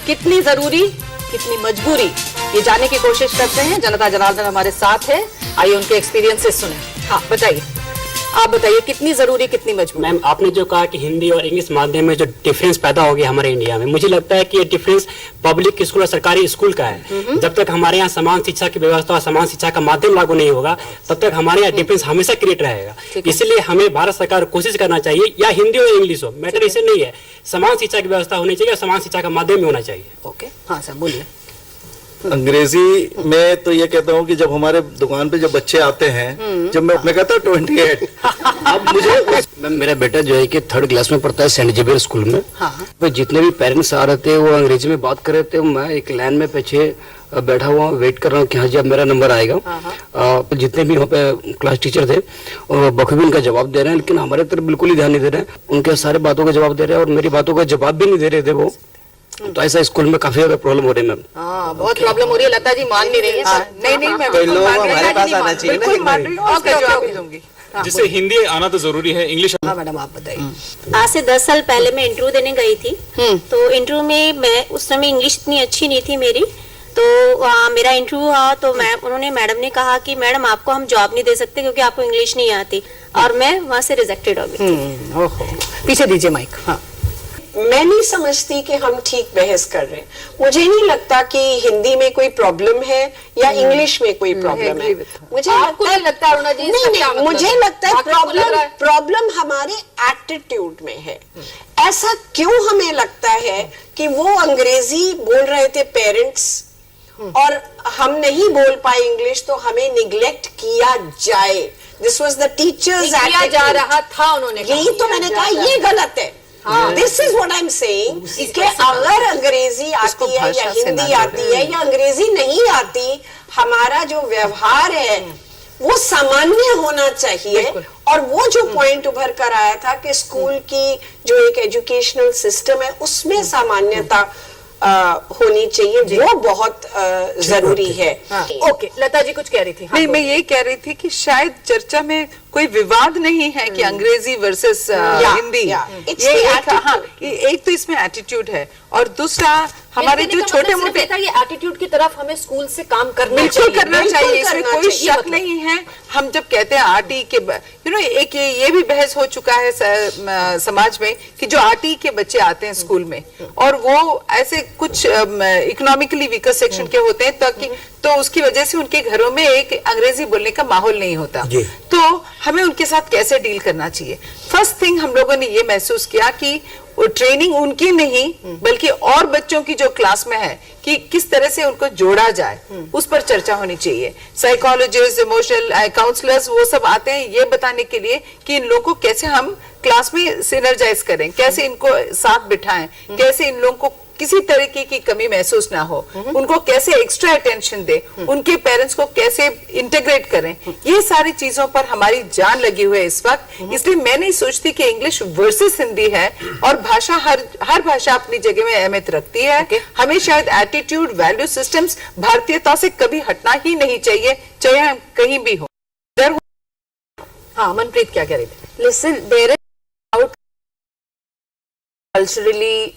कितनी जरूरी कितनी मजबूरी, ये जानने की कोशिश करते हैं। जनता जनार्दन हमारे साथ है, आइए उनके एक्सपीरियंसेस सुने। हाँ बताइए, आप बताइए कितनी जरूरी कितनी मजबूरी। मैम आपने जो कहा कि हिंदी और इंग्लिश माध्यम में जो डिफरेंस पैदा हो गया हमारे इंडिया में, मुझे लगता है कि ये डिफरेंस पब्लिक स्कूल और सरकारी स्कूल का है। जब तक हमारे यहाँ समान शिक्षा की व्यवस्था और समान शिक्षा का माध्यम लागू नहीं होगा तब तक हमारे यहाँ डिफरेंस हमेशा क्रिएट रहेगा। इसलिए हमें भारत सरकार कोशिश करना चाहिए, या हिंदी हो या इंग्लिश हो, मैटर इसे नहीं है, समान शिक्षा की व्यवस्था होनी चाहिए और समान शिक्षा का माध्यम भी होना चाहिए। ओके, हाँ सर बोलिए। अंग्रेजी में तो ये कहता हूँ कि जब हमारे दुकान पे जब बच्चे आते हैं, जब मैं कहता हूँ 28, अब मुझे मेरा बेटा जो है कि 3rd क्लास में पढ़ता है सेंट जेवियर स्कूल में। तो जितने भी पेरेंट्स आ रहे थे वो अंग्रेजी में बात कर रहे थे, मैं एक लाइन में पीछे बैठा हुआ वेट कर रहा हूँ कि हाँ जी अब मेरा नंबर आएगा। जितने भी वहाँ पे क्लास टीचर थे बखूबी उनका जवाब दे रहे हैं, लेकिन हमारे तरफ बिल्कुल ही ध्यान नहीं दे रहे हैं। उनके सारे बातों का जवाब दे रहे हैं और मेरी बातों का जवाब भी नहीं दे रहे थे वो। तो ऐसा स्कूल में काफी ज्यादा प्रॉब्लम हो रही है मैम। हाँ बहुत प्रॉब्लम हो रही है, लता जी मान नहीं रही है। नहीं मैं कोई लोग हमारे पास आना चाहिए ना, बिल्कुल मान रही हूँ, उसका जवाब भी दूंगी। जिससे हिंदी आना तो जरूरी है, इंग्लिश। हाँ मैडम आप बताइए। आज से 10 साल पहले मैं इंटरव्यू देने गई थी, तो इंटरव्यू में मैं उस समय इंग्लिश इतनी अच्छी नहीं थी मेरी, तो वहाँ मेरा इंटरव्यू हुआ तो मैडम ने कहा कि मैडम आपको हम जॉब नहीं दे सकते क्योंकि आपको इंग्लिश नहीं आती, और मैं वहाँ से रिजेक्टेड हो गई। ओहो, पीछे दीजिए माइक। हाँ मैं नहीं समझती कि हम ठीक बहस कर रहे हैं। मुझे नहीं लगता कि हिंदी में कोई प्रॉब्लम है या इंग्लिश में कोई प्रॉब्लम है। मुझे आपको नहीं लगता अरुणा जी? नहीं, मुझे लगता है प्रॉब्लम हमारे एटीट्यूड में है। ऐसा क्यों हमें लगता है कि वो अंग्रेजी बोल रहे थे पेरेंट्स और हम नहीं बोल पाए इंग्लिश, तो हमें निग्लेक्ट किया जाए। दिस वॉज द टीचर्स किया जा रहा था, उन्होंने यही तो मैंने कहा, ये गलत है। This is what I am saying कि अगर अंग्रेजी आती है या हिंदी आती है या अंग्रेजी नहीं आती, हमारा जो व्यवहार है वो सामान्य होना चाहिए। और वो जो पॉइंट उभर कर आया था कि स्कूल की जो एक एजुकेशनल सिस्टम है उसमें सामान्यता होनी चाहिए, वो बहुत जरूरी है। ओके, लता जी कुछ कह रही थी। नहीं, मैं यही कह रही थी कि शायद चर्चा में कोई विवाद नहीं है कि अंग्रेजी वर्सेस हिंदी। एक तो इसमें एटीट्यूड है और दूसरा हमारे जो छोटे मोटे ये एटीट्यूड की तरफ हमें स्कूल से काम करना चाहिए, इसमें कोई शक नहीं है। हम जब कहते हैं आरटी के एक ये भी बहस हो चुका है समाज में कि जो आरटी के बच्चे आते हैं स्कूल में और वो ऐसे कुछ इकोनॉमिकली वीकर सेक्शन के होते हैं, ताकि तो उसकी वजह से उनके घरों में एक अंग्रेजी बोलने का माहौल नहीं होता। तो हमें उनके साथ कैसे डील करना चाहिए? फर्स्ट थिंग हम लोगों ने ये महसूस किया कि ट्रेनिंग उनकी नहीं बल्कि और बच्चों की जो क्लास में है कि किस तरह से उनको जोड़ा जाए, उस पर चर्चा होनी चाहिए। साइकोलॉजिस्ट, इमोशनल काउंसलर्स वो सब आते हैं ये बताने के लिए कि इन लोगों को कैसे हम क्लास में सिनर्जाइज करें, कैसे इनको साथ बिठाएं, कैसे इन लोगों को किसी तरीके की कमी महसूस ना हो, उनको कैसे एक्स्ट्रा अटेंशन दे, उनके पेरेंट्स को कैसे इंटीग्रेट करें। ये सारी चीजों पर हमारी जान लगी हुई है इस वक्त। इसलिए मैं नहीं सोचती कि इंग्लिश वर्सेस हिंदी है, और भाषा हर भाषा अपनी जगह में अहमियत रखती है। हमें शायद एटीट्यूड, वैल्यू सिस्टम्स भारतीयता से कभी हटना ही नहीं चाहिए, चाहे हम कहीं भी हो। हाँ मनप्रीत क्या कह रही थी? Listen, there is culturally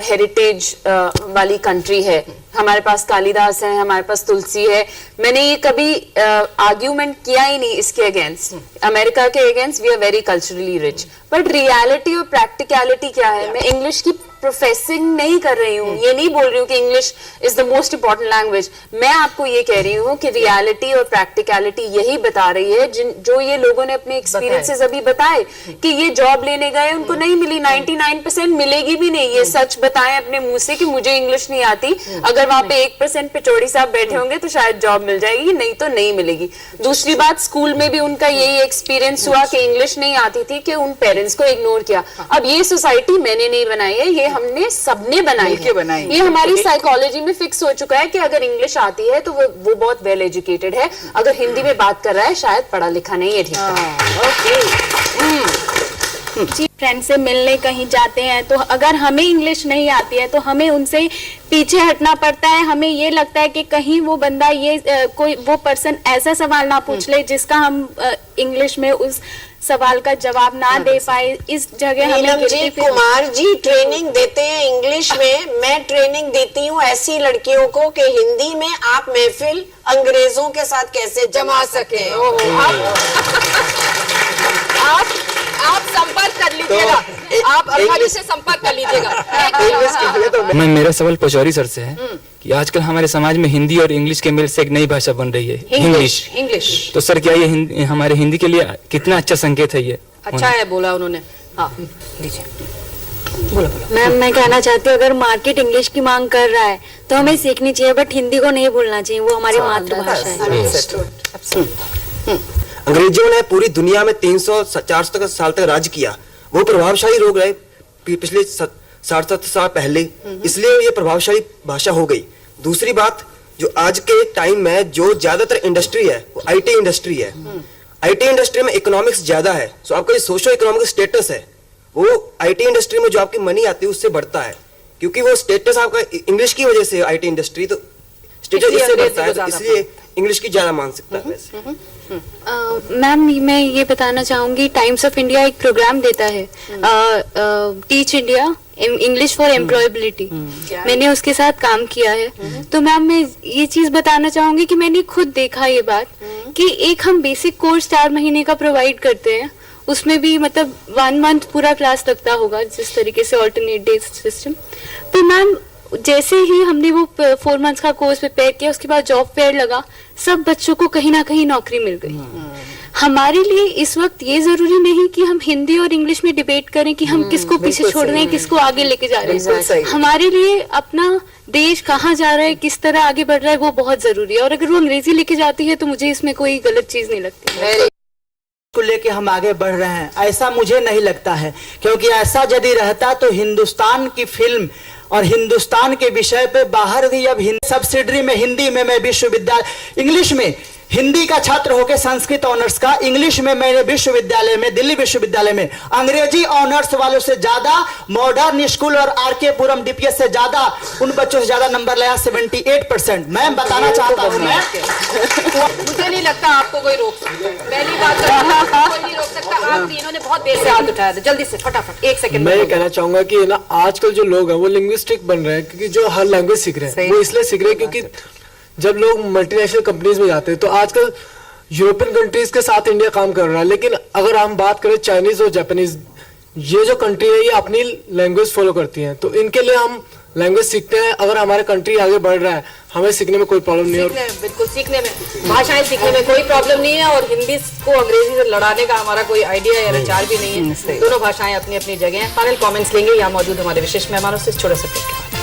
heritage वाली कंट्री है। हमारे पास कालिदास है, हमारे पास तुलसी है। मैंने ये कभी आर्ग्यूमेंट किया ही नहीं इसके अगेंस्ट, अमेरिका के against we are very culturally rich. But reality और प्रैक्टिकलिटी क्या है? मैं इंग्लिश की प्रोफेसिंग नहीं कर रही हूँ, ये नहीं बोल रही हूँ कि English is the most important language. मैं आपको ये कह रही हूँ कि रियलिटी और प्रैक्टिकलिटी यही बता रही है, जो ये लोगों ने अपने एक्सपीरियंसेस अभी बताए कि ये जॉब लेने गए उनको नहीं मिली, 99% मिलेगी भी नहीं। ये सच बताएं अपने मुंह से कि मुझे इंग्लिश नहीं आती। अगर वहां पे 1% पिचोड़ी साहब बैठे होंगे तो शायद जॉब मिल जाएगी, नहीं तो नहीं मिलेगी। दूसरी बात, स्कूल में भी उनका यही एक्सपीरियंस हुआ कि इंग्लिश नहीं आती थी, कि उन पेरेंट्स को इग्नोर किया। अब ये सोसाइटी मैंने नहीं बनाई है, ये हमने सबने बनाई है। ये हमारी साइकोलॉजी में फिक्स हो चुका है कि अगर इंग्लिश आती है तो वो बहुत वेल एजुकेटेड है, अगर हिंदी में बात कर रहा है शायद पढ़ा लिखा नहीं है ठीक है। फ्रेंड से मिलने कहीं जाते हैं तो अगर हमें इंग्लिश नहीं आती है तो हमें उनसे पीछे हटना पड़ता है। हमें ये लगता है कि कहीं वो बंदा कोई वो पर्सन ऐसा सवाल ना पूछ ले जिसका हम इंग्लिश में उस सवाल का जवाब ना दे पाए, इस जगह हमें नीलम जी, गिरते फिर- कुमार जी ट्रेनिंग देते हैं इंग्लिश में, मैं ट्रेनिंग देती हूँ ऐसी लड़कियों को कि हिंदी में आप महफिल अंग्रेजों के साथ कैसे जमा सके। आप संपर्क कर लीजिएगा, आप अल्फाजी से संपर्क कर लीजिएगा। मैं मेरा सवाल पचौरी सर से है कि आजकल हमारे समाज में हिंदी और इंग्लिश के मिल से एक नई भाषा बन रही है, इंग्लिश। तो सर क्या ये हमारे हिंदी के लिए कितना अच्छा संकेत है? ये अच्छा है बोला उन्होंने। हाँ लीजिए। मैम मैं कहना चाहती हूँ अगर मार्केट इंग्लिश की मांग कर रहा है तो हमें सीखनी चाहिए, बट हिंदी को नहीं भूलना चाहिए, वो हमारी मातृभाषा है। अंग्रेजों ने पूरी दुनिया में 300-400 साल तक राज किया। वो प्रभावशाली लोग रहे पिछले 60-70 साल पहले, इसलिए ये प्रभावशाली भाषा हो गई। दूसरी बात, जो आज के टाइम में जो ज्यादातर इंडस्ट्री है वो आईटी इंडस्ट्री है। आईटी इंडस्ट्री में इकोनॉमिक्स ज्यादा है, सो आपका जो सोशो इकोनॉमिक स्टेटस है वो आईटी इंडस्ट्री में जो आपकी मनी आती है उससे बढ़ता है, क्योंकि वो स्टेटस आपका इंग्लिश की वजह से आईटी इंडस्ट्री, तो स्टेटस इससे बढ़ता है, तो इसलिए इंग्लिश की ज्यादा मानसिकता है। मैम मैं ये बताना चाहूंगी, टाइम्स ऑफ इंडिया एक प्रोग्राम देता है teach India English for employability, मैंने उसके साथ काम किया है। तो मैम मैं ये चीज बताना चाहूंगी कि मैंने खुद देखा ये बात कि एक हम बेसिक कोर्स 4 महीने का प्रोवाइड करते हैं, उसमें भी मतलब 1 मंथ पूरा क्लास लगता होगा जिस तरीके से ऑल्टरनेट डेज सिस्टम। तो मैम जैसे ही हमने वो 4 मंथ्स का कोर्स प्रिपेयर किया, उसके बाद जॉब फेयर लगा, सब बच्चों को कहीं ना कहीं नौकरी मिल गई। हमारे लिए इस वक्त ये जरूरी नहीं कि हम हिंदी और इंग्लिश में डिबेट करें कि हम किसको पीछे छोड़ रहे हैं, किसको आगे लेके जा रहे हैं। हमारे लिए अपना देश कहाँ जा रहा है, किस तरह आगे बढ़ रहा है, वो बहुत जरूरी है। और अगर वो अंग्रेजी लेके जाती है तो मुझे इसमें कोई गलत चीज नहीं लगती को लेके हम आगे बढ़ रहे हैं, ऐसा मुझे नहीं लगता है। क्योंकि ऐसा यदि रहता तो हिंदुस्तान की फिल्म और हिंदुस्तान के विषय पे बाहर भी अब सब्सिडरी में हिंदी में मैं विश्वविद्यालय इंग्लिश में हिंदी का छात्र होकर संस्कृत ऑनर्स का, इंग्लिश में मैंने विश्वविद्यालय में दिल्ली विश्वविद्यालय में अंग्रेजी ऑनर्स वालों से ज्यादा मॉडर्न स्कूल और आरके पुरम डीपीएस से ज्यादा उन बच्चों से ज्यादा नंबर लाया 78%। मैं बताना चाहता हूँ, मैं मुझे नहीं लगता आपको कोई रोक सकता। पहली बात कोई नहीं रोक सकता। आप तीनों ने बहुत देर से हाथ उठाया था, जल्दी से फटाफट 1 सेकंड। मैं ये कहना चाहूंगा कि ना आजकल जो लोग हैं वो लिंग्विस्टिक बन रहे हैं, क्योंकि जो हर लैंग्वेज सीख रहे हैं वो इसलिए सीख रहे हैं क्योंकि जब लोग मल्टीनेशनल कंपनीज में जाते हैं तो आजकल यूरोपियन कंट्रीज के साथ इंडिया काम कर रहा है। लेकिन अगर हम बात करें चाइनीज और जापानीज, ये जो कंट्री है ये अपनी लैंग्वेज फॉलो करती हैं, तो इनके लिए हम लैंग्वेज सीखते हैं। अगर हमारे कंट्री आगे बढ़ रहा है हमें सीखने में कोई प्रॉब्लम नहीं है। बिल्कुल सीखने में, भाषाएं सीखने में कोई प्रॉब्लम नहीं है। और हिंदी को अंग्रेजी से लड़ाने का हमारा कोई आइडिया या विचार भी नहीं है। दोनों भाषाएं अपनी अपनी जगह हैं। फाइनल कमेंट्स लेंगे यहाँ मौजूद हमारे विशेष मेहमानों से छोटा सा ब्रेक के बाद।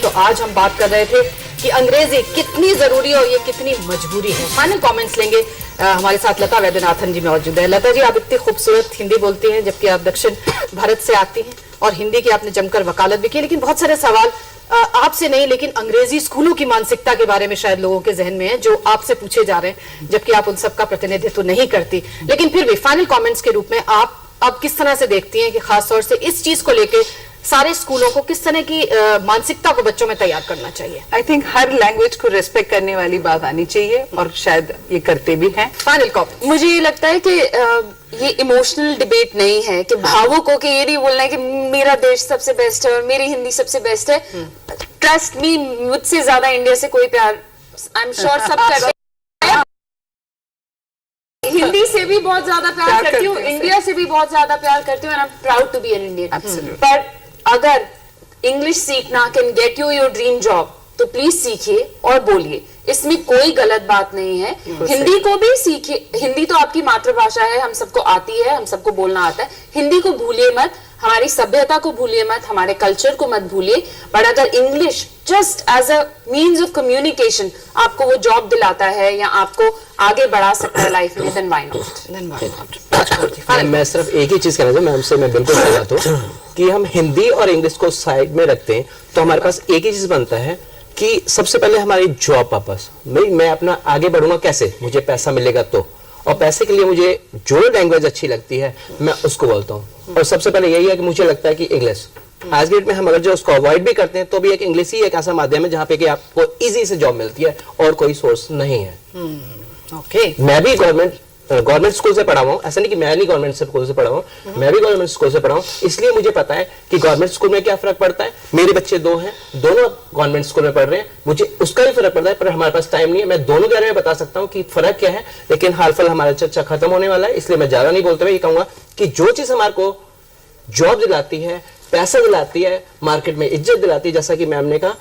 तो आज हम बात कर रहे थे कि अंग्रेजी कितनी जरूरी है और ये कितनी मजबूरी है। फाइनल कमेंट्स लेंगे। हमारे साथ लता वैद्यनाथन जी मौजूद है। लता जी, आप इतनी खूबसूरत हिंदी बोलती हैं जबकि आप दक्षिण भारत से आती हैं और हिंदी की आपने जमकर वकालत भी की, लेकिन बहुत सारे सवाल आपसे नहीं लेकिन अंग्रेजी स्कूलों की मानसिकता के बारे में शायद लोगों के जहन में है जो आपसे पूछे जा रहे हैं, जबकि आप उन सबका प्रतिनिधित्व नहीं करती। लेकिन फिर भी फाइनल कमेंट्स के रूप में आप अब किस तरह से देखती हैं कि खासतौर से इस चीज को लेकर सारे स्कूलों को किस तरह की मानसिकता को बच्चों में तैयार करना चाहिए? आई थिंक हर लैंग्वेज को रिस्पेक्ट करने वाली बात आनी चाहिए और शायद ये करते भी हैं। फाइनल कमेंट, मुझे ये लगता है कि ये इमोशनल डिबेट नहीं है कि भावुक हो के ये नहीं बोलना है कि मेरा देश सबसे बेस्ट है और मेरी हिंदी सबसे बेस्ट है। ट्रस्ट मी, मुझसे ज्यादा इंडिया से कोई प्यार आई एम श्योर सब करते हैं। हिंदी से भी बहुत ज्यादा प्यार करती हूँ, इंडिया से भी बहुत ज्यादा प्यार करती हूँ, and I am proud to be an Indian. पर अगर इंग्लिश सीखना can get you your dream job तो प्लीज सीखिए और बोलिए, इसमें कोई गलत बात नहीं है। हिंदी को भी सीखिए, हिंदी तो आपकी मातृभाषा है, हम सबको आती है, हम सबको बोलना आता है। हिंदी को भूलिए मत, हमारी सभ्यता को भूलिए मत, हमारे कल्चर को मत भूलिए। बट अगर English just as a means of communication आपको वो जॉब दिलाता है या आपको आगे बढ़ा सकता है लाइफ में, देन व्हाई नॉट। मैं सिर्फ एक ही चीज कहना चाहूँ, मैम से मैं बिल्कुल सहमत हूँ कि हम हिंदी और इंग्लिश को साइड में रखते हैं तो हमारे पास एक ही चीज बनता है कि सबसे पहले हमारी जॉब पर्पस, मैं अपना आगे बढ़ूंगा कैसे, मुझे पैसा मिलेगा तो, और पैसे के लिए मुझे जो लैंग्वेज अच्छी लगती है मैं उसको बोलता हूँ। और सबसे पहले यही है कि मुझे लगता है कि इंग्लिश आज के डेट में हम अगर जो उसको अवॉइड भी करते हैं तो भी एक इंग्लिश ही एक ऐसा माध्यम है जहाँ पे कि आपको इजी से जॉब मिलती है और कोई सोर्स नहीं है। ओके, मैं भी गवर्नमेंट स्कूल से पढ़ा हुआ हूँ, ऐसा नहीं कि मैं नहीं गवर्नमेंट स्कूल से पढ़ा हूँ, मैं भी गवर्नमेंट स्कूल से पढ़ा हूँ, इसलिए मुझे पता है कि गवर्नमेंट स्कूल में क्या फर्क पड़ता है। मेरे बच्चे 2 हैं, दोनों गवर्नमेंट स्कूल में पढ़ रहे हैं, मुझे उसका भी फर्क पड़ता है, पर हमारे पास टाइम नहीं है मैं दोनों के बारे में बता सकता हूँ कि फर्क क्या है। लेकिन हाल फिलहाल हमारा चर्चा खत्म होने वाला है, इसलिए मैं ज्यादा नहीं बोलते हुए ये कहूंगा कि जो चीज हमारे को जॉब दिलाती है, पैसा दिलाती है, मार्केट में इज्जत दिलाती है, जैसा कि मैम ने कहा,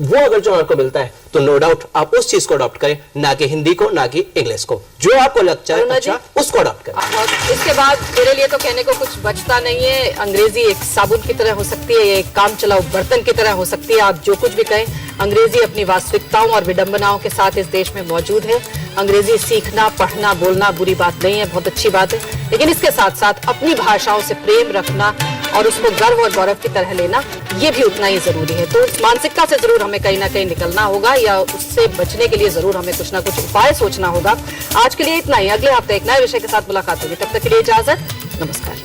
वो अगर जो आपको मिलता है तो नो डाउट आप उस चीज को अडॉप्ट करें, ना कि हिंदी को, ना कि इंग्लिश को। जो आपको लगता है अच्छा उसको अडॉप्ट करें। और इसके बाद मेरे लिए तो कहने को कुछ बचता नहीं है। अंग्रेजी एक साबुन की तरह हो सकती है, एक काम चलाओ बर्तन की तरह हो सकती है, आप जो कुछ भी कहें। अंग्रेजी अपनी वास्तविकताओं और विडंबनाओं के साथ इस देश में मौजूद है। अंग्रेजी सीखना, पढ़ना, बोलना बुरी बात नहीं है, बहुत अच्छी बात है, लेकिन इसके साथ साथ अपनी भाषाओं से प्रेम रखना और उसको गर्व और गौरव की तरह लेना, ये भी उतना ही जरूरी है। तो उस मानसिकता से जरूर हमें कहीं ना कहीं निकलना होगा, या उससे बचने के लिए जरूर हमें कुछ ना कुछ उपाय सोचना होगा। आज के लिए इतना ही, अगले हफ्ते एक नए विषय के साथ मुलाकात होगी, तब तक के लिए इजाजत, नमस्कार।